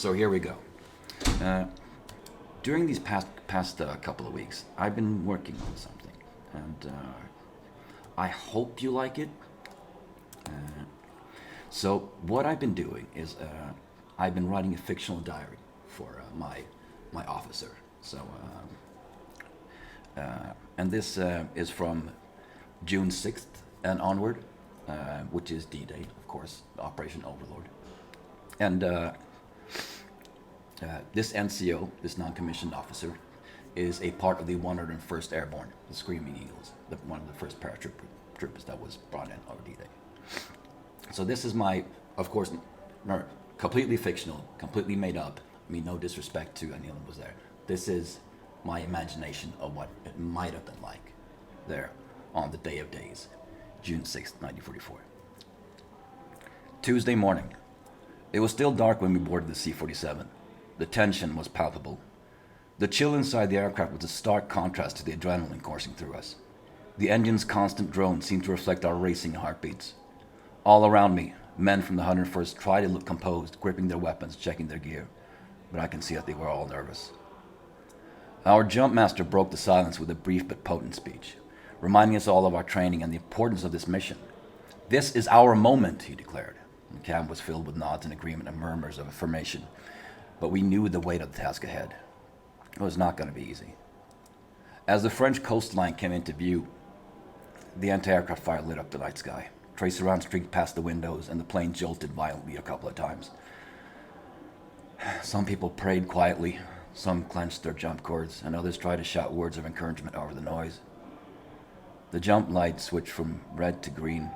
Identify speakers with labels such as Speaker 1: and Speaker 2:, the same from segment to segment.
Speaker 1: So here we go. Uh, During these past couple of weeks, I've been working on something, and I hope you like it. Uh, so what I've been doing is I've been writing a fictional diary for my officer. So and this is from June 6th and onward, which is D-Day, of course, Operation Overlord. And this NCO, this non-commissioned officer, is a part of the 101st Airborne, the Screaming Eagles, one of the first paratroopers that was brought in on D-Day. So this is my, of course, completely fictional, completely made up. I mean, no disrespect to anyone who was there. This is my imagination of what it might have been like there on the Day of Days, June 6th, 1944. Tuesday morning. It was still dark when we boarded the C-47. The tension was palpable. The chill inside the aircraft was a stark contrast to the adrenaline coursing through us. The engine's constant drone seemed to reflect our racing heartbeats. All around me, men from the 101st tried to look composed, gripping their weapons, checking their gear, but I can see that they were all nervous. Our jump master broke the silence with a brief but potent speech, reminding us all of our training and the importance of this mission. "This is our moment," he declared. The cabin was filled with nods in agreement and murmurs of affirmation, but we knew the weight of the task ahead. It was not going to be easy. As the French coastline came into view, the anti-aircraft fire lit up the night sky. Tracer rounds streaked past the windows, and the plane jolted violently a couple of times. Some people prayed quietly, some clenched their jump cords, and others tried to shout words of encouragement over the noise. The jump light switched from red to green.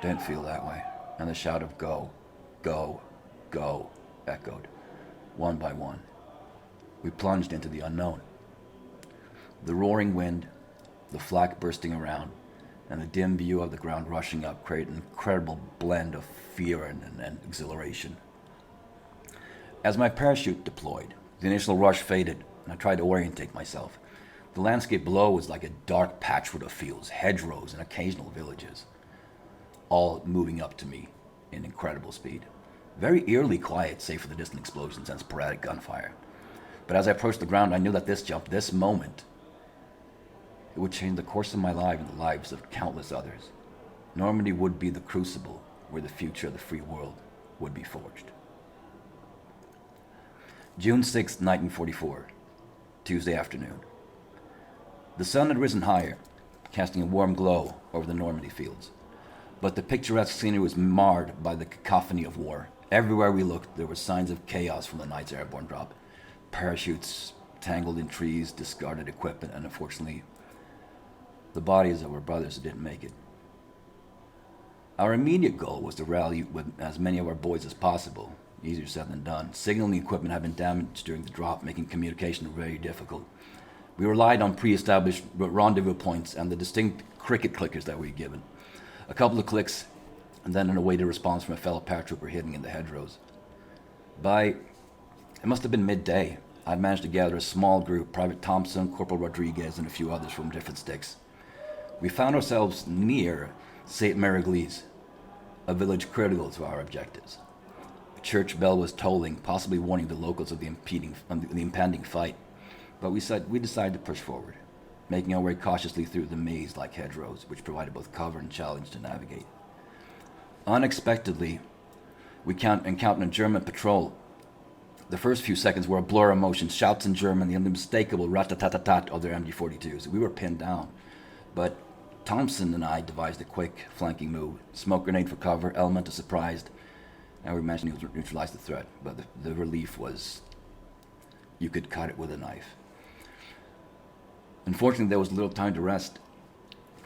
Speaker 1: Didn't feel that way, and the shout of "Go, go, go" echoed, one by one. We plunged into the unknown. The roaring wind, the flak bursting around, and the dim view of the ground rushing up created an incredible blend of fear and exhilaration. As my parachute deployed, the initial rush faded, and I tried to orientate myself. The landscape below was like a dark patchwork of fields, hedgerows, and occasional villages, all moving up to me in incredible speed. Very eerily quiet, save for the distant explosions and sporadic gunfire. But as I approached the ground, I knew that this jump, this moment, it would change the course of my life and the lives of countless others. Normandy would be the crucible where the future of the free world would be forged. June 6, 1944, Tuesday afternoon. The sun had risen higher, casting a warm glow over the Normandy fields. But the picturesque scenery was marred by the cacophony of war. Everywhere we looked, there were signs of chaos from the night's airborne drop. Parachutes tangled in trees, discarded equipment, and unfortunately, the bodies of our brothers who didn't make it. Our immediate goal was to rally with as many of our boys as possible. Easier said than done. Signaling equipment had been damaged during the drop, making communication very difficult. We relied on pre-established rendezvous points and the distinct cricket clickers that we were given. A couple of clicks, and then an awaited response from a fellow paratrooper hidden in the hedgerows. It must have been midday. I'd managed to gather a small group, Private Thompson, Corporal Rodriguez, and a few others from different sticks. We found ourselves near St. Mary-Glise, a village critical to our objectives. A church bell was tolling, possibly warning the locals of the impending fight, but we decided to push forward, making our way cautiously through the maze-like hedgerows, which provided both cover and challenge to navigate. Unexpectedly, we encountered a German patrol. The first few seconds were a blur of emotions, shouts in German, the unmistakable rat-a-tat-tat of their MG-42s. We were pinned down, but Thompson and I devised a quick flanking move, smoke grenade for cover, element of surprise, and we managed to neutralize the threat. But the relief was, you could cut it with a knife. Unfortunately, there was little time to rest.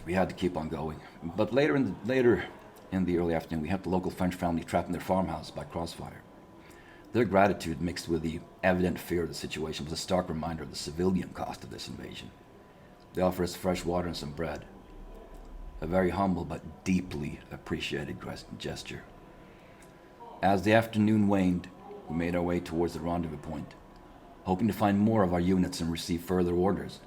Speaker 1: We had to keep on going. But later in the early afternoon, we had the local French family trapped in their farmhouse by crossfire. Their gratitude, mixed with the evident fear of the situation, was a stark reminder of the civilian cost of this invasion. They offered us fresh water and some bread. A very humble but deeply appreciated gesture. As the afternoon waned, we made our way towards the rendezvous point, hoping to find more of our units and receive further orders.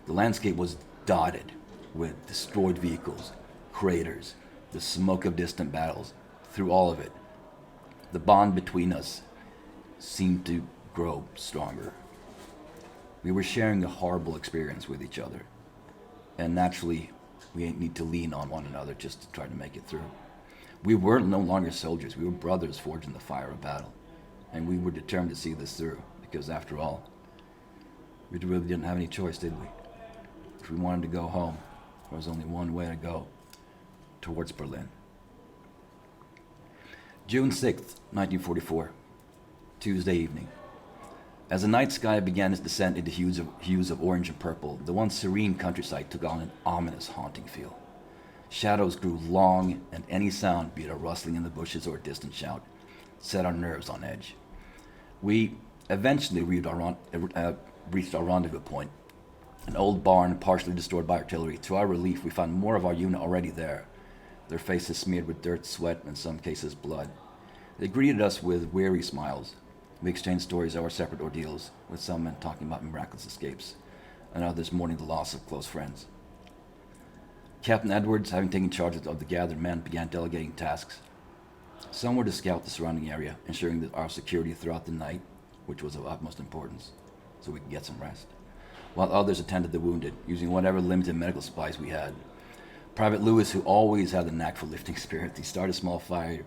Speaker 1: The landscape was dotted with destroyed vehicles, craters, the smoke of distant battles. Through all of it, the bond between us seemed to grow stronger. We were sharing a horrible experience with each other, and naturally, we need to lean on one another just to try to make it through. We were no longer soldiers, we were brothers forged in the fire of battle, and we were determined to see this through, because after all, we really didn't have any choice, did we? If we wanted to go home, there was only one way to go, towards Berlin. June 6th, 1944, Tuesday evening. As the night sky began its descent into hues of orange and purple, the once serene countryside took on an ominous, haunting feel. Shadows grew long, and any sound, be it a rustling in the bushes or a distant shout, set our nerves on edge. We eventually reached our rendezvous point, an old barn partially destroyed by artillery. To our relief, we found more of our unit already there, their faces smeared with dirt, sweat, and in some cases blood. They greeted us with weary smiles. We exchanged stories of our separate ordeals, with some men talking about miraculous escapes, and others mourning the loss of close friends. Captain Edwards, having taken charge of the gathered men, began delegating tasks. Some were to scout the surrounding area, ensuring that our security throughout the night, which was of utmost importance, so we could get some rest, while others attended the wounded, using whatever limited medical supplies we had. Private Lewis, who always had the knack for lifting spirits, he started a small fire,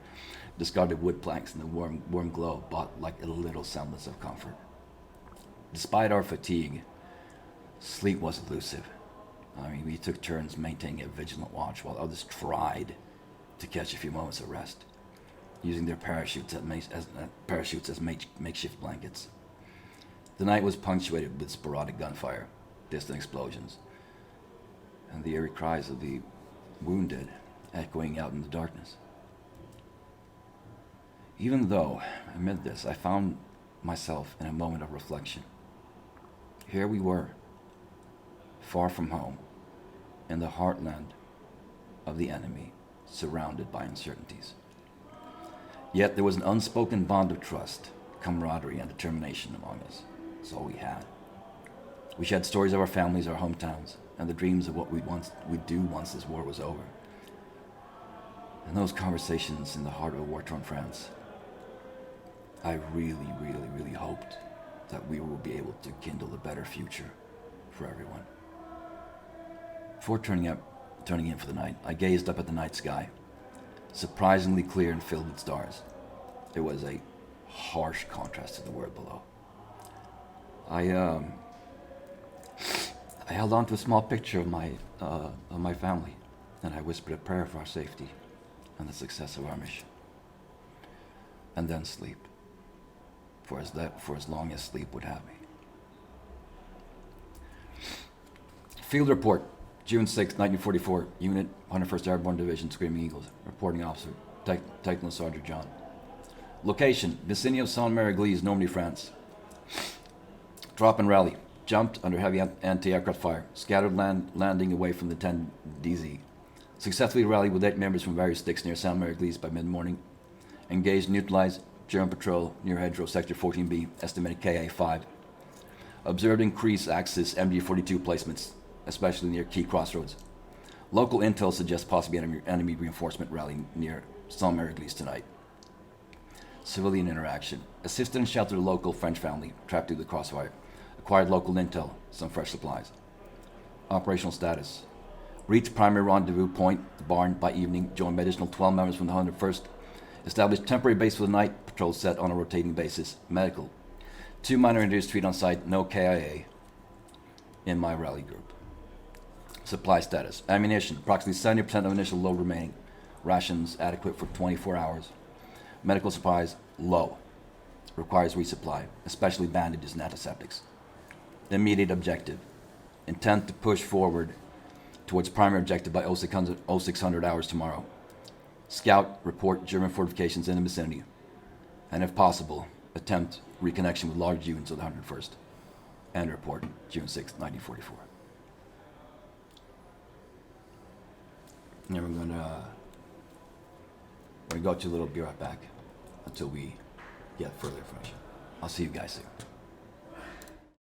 Speaker 1: discarded wood planks, and the warm glow brought like a little semblance of comfort. Despite our fatigue, sleep was elusive. We took turns maintaining a vigilant watch while others tried to catch a few moments of rest, using their parachutes as makeshift blankets. The night was punctuated with sporadic gunfire, distant explosions, and the eerie cries of the wounded echoing out in the darkness. Even though, amid this, I found myself in a moment of reflection. Here we were, far from home, in the heartland of the enemy, surrounded by uncertainties. Yet there was an unspoken bond of trust, camaraderie, and determination among us. That's all we had. We shared stories of our families, our hometowns, and the dreams of what we'd do once this war was over. And those conversations in the heart of a war-torn France, I really, really, really hoped that we will be able to kindle a better future for everyone. Before turning in for the night, I gazed up at the night sky, surprisingly clear and filled with stars. It was a harsh contrast to the world below. I held on to a small picture of my family, and I whispered a prayer for our safety and the success of our mission. And then sleep, for as long as sleep would have me. Field report, June 6, 1944, Unit 101st Airborne Division, Screaming Eagles. Reporting officer, Technical Sergeant John. Location, vicinity of Saint-Mary-Église, Normandy, France. Drop and rally. Jumped under heavy anti-aircraft fire. Scattered landing away from the 10 DZ. Successfully rallied with 8 members from various sticks near Saint-Mary-Église by mid-morning. Engaged, neutralized German patrol near hedgerow sector 14B, estimated KA5. Observed increased Axis MG-42 placements, especially near key crossroads. Local intel suggests possibly enemy reinforcement rally near Saint-Mary-Église tonight. Civilian interaction. Assisted and sheltered a local French family trapped through the crossfire. Acquired local intel, some fresh supplies. Operational status. Reached primary rendezvous point, the barn, by evening. Joined by additional 12 members from the 101st. Established temporary base for the night. Patrol set on a rotating basis. Medical. 2 minor injuries treated on site. No KIA in my rally group. Supply status. Ammunition. Approximately 70% of initial load remaining. Rations adequate for 24 hours. Medical supplies low. Requires resupply, especially bandages and antiseptics. Immediate objective. Intent to push forward towards primary objective by 0600 hours tomorrow. Scout, report German fortifications in the vicinity. And if possible, attempt reconnection with large units of the 101st. End report, June 6, 1944. And we're going to go to a little, be right back until we get further information. I'll see you guys soon.